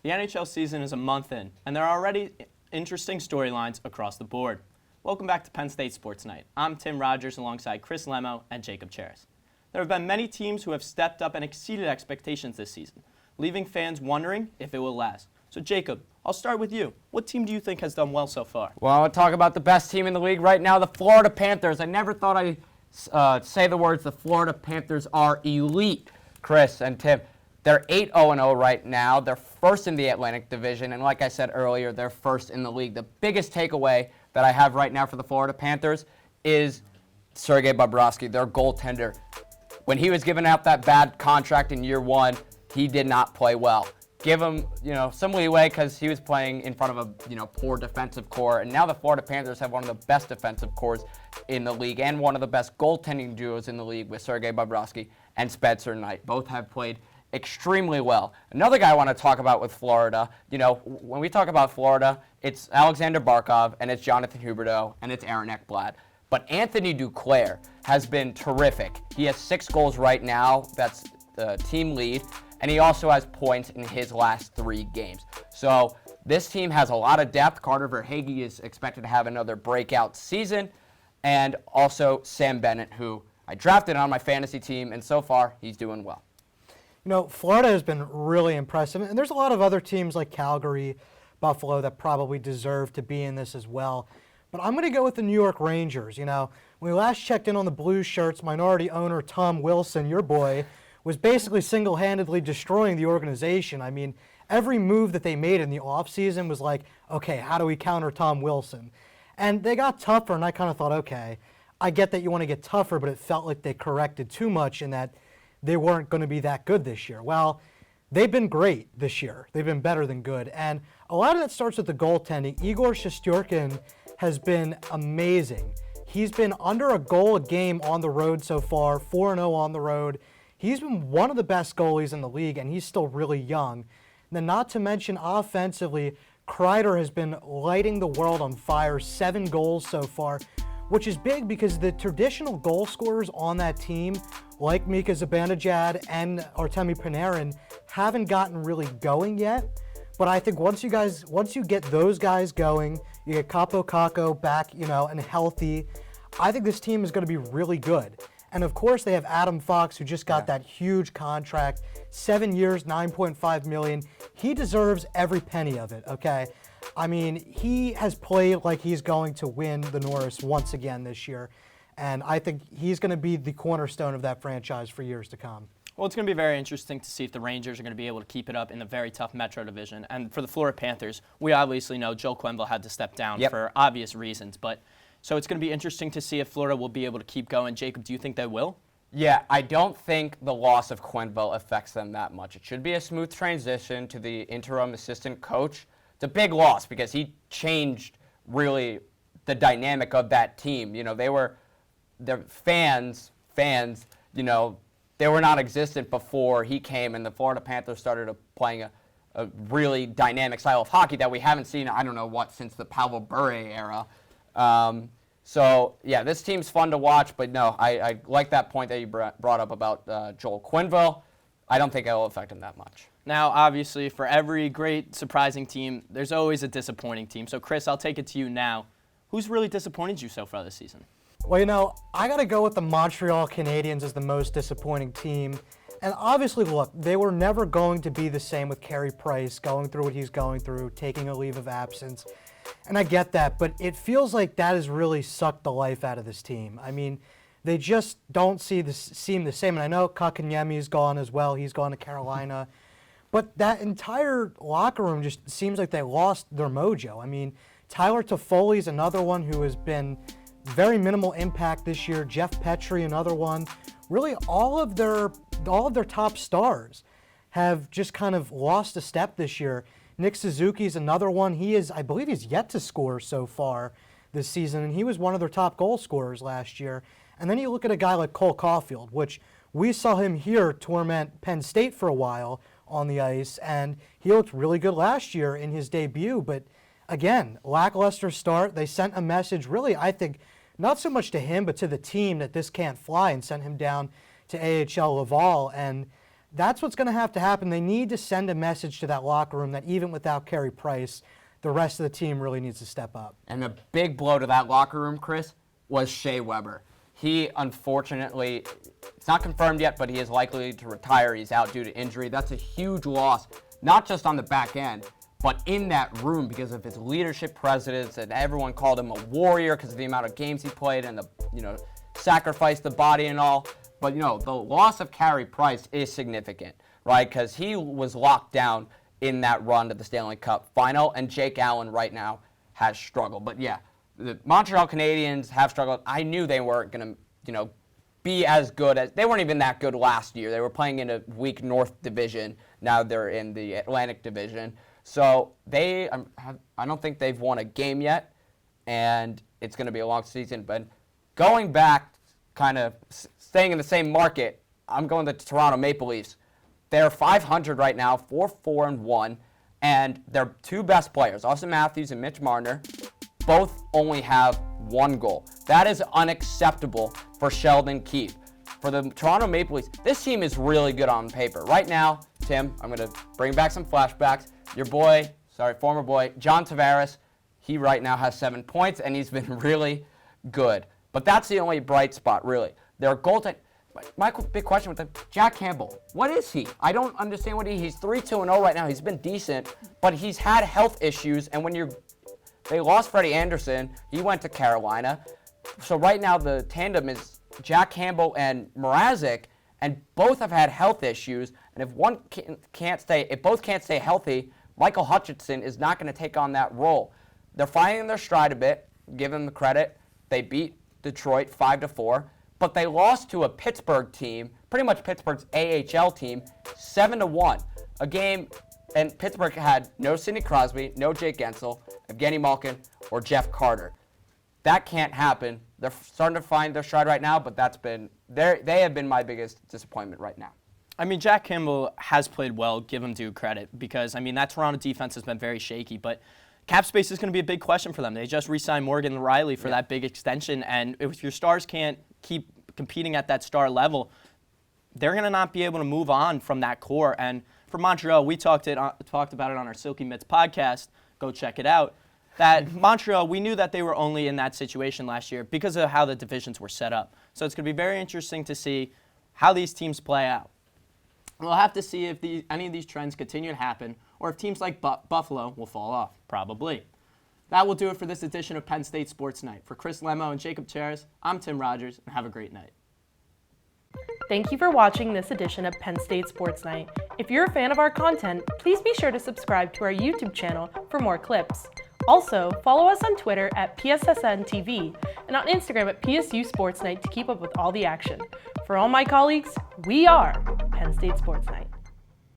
The NHL season is a month in, and there are already interesting storylines across the board. Welcome back to Penn State Sports Night. I'm Tim Rogers alongside Chris Lemo and Jacob Charis. There have been many teams who have stepped up and exceeded expectations this season, leaving fans wondering if it will last. So Jacob, I'll start with you. What team do you think has done well so far? Well, I want to talk about the best team in the league right now, the Florida Panthers. I never thought I'd say the words, the Florida Panthers are elite, Chris and Tim. They're 8-0 right now. They're first in the Atlantic Division, and like I said earlier, they're first in the league. The biggest takeaway that I have right now for the Florida Panthers is Sergei Bobrowski, their goaltender. When he was giving out that bad contract in year one, he did not play well. Give him, some leeway because he was playing in front of a, poor defensive core. And now the Florida Panthers have one of the best defensive cores in the league and one of the best goaltending duos in the league with Sergei Bobrowski and Spencer Knight. Both have played extremely well. Another guy I want to talk about with Florida, when we talk about Florida, it's Alexander Barkov and it's Jonathan Huberdeau and it's Aaron Ekblad. But Anthony Duclair has been terrific. He has 6 goals right now. That's the team lead. And he also has points in his last 3 games. So this team has a lot of depth. Carter Verhaeghe is expected to have another breakout season. And also Sam Bennett, who I drafted on my fantasy team, and so far he's doing well. Florida has been really impressive, and there's a lot of other teams like Calgary, Buffalo that probably deserve to be in this as well. But I'm going to go with the New York Rangers. When we last checked in on the Blue Shirts, minority owner Tom Wilson, your boy, was basically single-handedly destroying the organization. I mean, every move that they made in the offseason was like, okay, how do we counter Tom Wilson? And they got tougher, and I kind of thought, okay, I get that you want to get tougher, but it felt like they corrected too much in that they weren't going to be that good this year. Well, they've been great this year. They've been better than good. And a lot of that starts with the goaltending. Igor Shesterkin has been amazing. He's been under a goal a game on the road so far, 4-0 on the road. He's been one of the best goalies in the league, and he's still really young. And then not to mention offensively, Kreider has been lighting the world on fire, 7 goals so far, which is big because the traditional goal scorers on that team, like Mika Zibanejad and Artemi Panarin, haven't gotten really going yet. But I think once you get those guys going, you get Capo Kakko back, and healthy, I think this team is going to be really good. And of course, they have Adam Fox, who just got that huge contract, 7 years, $9.5 million. He deserves every penny of it, okay? I mean, he has played like he's going to win the Norris once again this year. And I think he's going to be the cornerstone of that franchise for years to come. Well, it's going to be very interesting to see if the Rangers are going to be able to keep it up in the very tough Metro Division. And for the Florida Panthers, we obviously know Joel Quenneville had to step down for obvious reasons. So it's going to be interesting to see if Florida will be able to keep going. Jacob, do you think they will? Yeah, I don't think the loss of Quenneville affects them that much. It should be a smooth transition to the interim assistant coach. It's a big loss because he changed really the dynamic of that team. Their fans, they were non-existent before he came, and the Florida Panthers started playing a really dynamic style of hockey that we haven't seen, since the Pavel Bure era. This team's fun to watch, but no, I like that point that you brought up about Joel Quenneville. I don't think it will affect him that much. Now, obviously, for every great, surprising team, there's always a disappointing team. So, Chris, I'll take it to you now. Who's really disappointed you so far this season? Well, I got to go with the Montreal Canadiens as the most disappointing team. And obviously, look, they were never going to be the same with Carey Price going through what he's going through, taking a leave of absence. And I get that, but it feels like that has really sucked the life out of this team. I mean, they just don't seem the same. And I know Kotkaniemi's gone as well. He's gone to Carolina. But that entire locker room just seems like they lost their mojo. I mean, Tyler Toffoli's another one who has been very minimal impact this year. Jeff Petrie, another one. Really, all of their top stars have just kind of lost a step this year. Nick Suzuki's another one. I believe he's yet to score so far this season, and he was one of their top goal scorers last year. And then you look at a guy like Cole Caulfield, which we saw him here torment Penn State for a while on the ice, and he looked really good last year in his debut. But again, lackluster start. They sent a message, really, I think, not so much to him, but to the team that this can't fly, and sent him down to AHL Laval. And That's what's going to have to happen. They need to send a message to that locker room that even without Carey Price, the rest of the team really needs to step up. And the big blow to that locker room, Chris, was Shea Weber. He, unfortunately, it's not confirmed yet, but he is likely to retire. He's out due to injury. That's a huge loss, not just on the back end, but in that room because of his leadership presence, and everyone called him a warrior because of the amount of games he played and the, sacrificed the body and all. But, the loss of Carey Price is significant, right? Because he was locked down in that run to the Stanley Cup final, and Jake Allen right now has struggled. But yeah, the Montreal Canadiens have struggled. I knew they weren't going to, be as good as, they weren't even that good last year. They were playing in a weak North Division. Now they're in the Atlantic Division. So I don't think they've won a game yet, and it's going to be a long season. But going back, kind of staying in the same market, I'm going to the Toronto Maple Leafs. They're 500 right now, 4-4-1, and their two best players, Austin Matthews and Mitch Marner, both only have one goal. That is unacceptable for Sheldon Keefe. For the Toronto Maple Leafs, this team is really good on paper. Right now, Tim, I'm going to bring back some flashbacks. Your former boy, John Tavares, he right now has 7 points, and he's been really good. But that's the only bright spot, really. Their goaltender. My big question with Jack Campbell, what is he? I don't understand what he's 3-2-0 right now. He's been decent, but he's had health issues, and they lost Freddie Anderson. He went to Carolina. So right now the tandem is Jack Campbell and Mrazek, and both have had health issues. And if both can't stay healthy, Michael Hutchinson is not going to take on that role. They're finding their stride a bit. Give them the credit. They beat Detroit 5-4, but they lost to a Pittsburgh team, pretty much Pittsburgh's AHL team, 7-1. A game, and Pittsburgh had no Sidney Crosby, no Jake Gensel, Evgeny Malkin, or Jeff Carter. That can't happen. They're starting to find their stride right now, but they have been my biggest disappointment right now. I mean, Jack Campbell has played well, give him due credit, because, that Toronto defense has been very shaky, but cap space is going to be a big question for them. They just re-signed Morgan Riley for that big extension, and if your stars can't keep competing at that star level, they're going to not be able to move on from that core. And for Montreal, we talked about it on our Silky Mitts podcast. Go check it out. That Montreal, we knew that they were only in that situation last year because of how the divisions were set up. So it's going to be very interesting to see how these teams play out. We'll have to see if any of these trends continue to happen, or if teams like Buffalo will fall off, probably. That will do it for this edition of Penn State Sports Night. For Chris Lemo and Jacob Charis, I'm Tim Rogers, and have a great night. Thank you for watching this edition of Penn State Sports Night. If you're a fan of our content, please be sure to subscribe to our YouTube channel for more clips. Also, follow us on Twitter at PSSN TV and on Instagram at PSU Sports Night to keep up with all the action. For all my colleagues, we are Penn State Sports Night.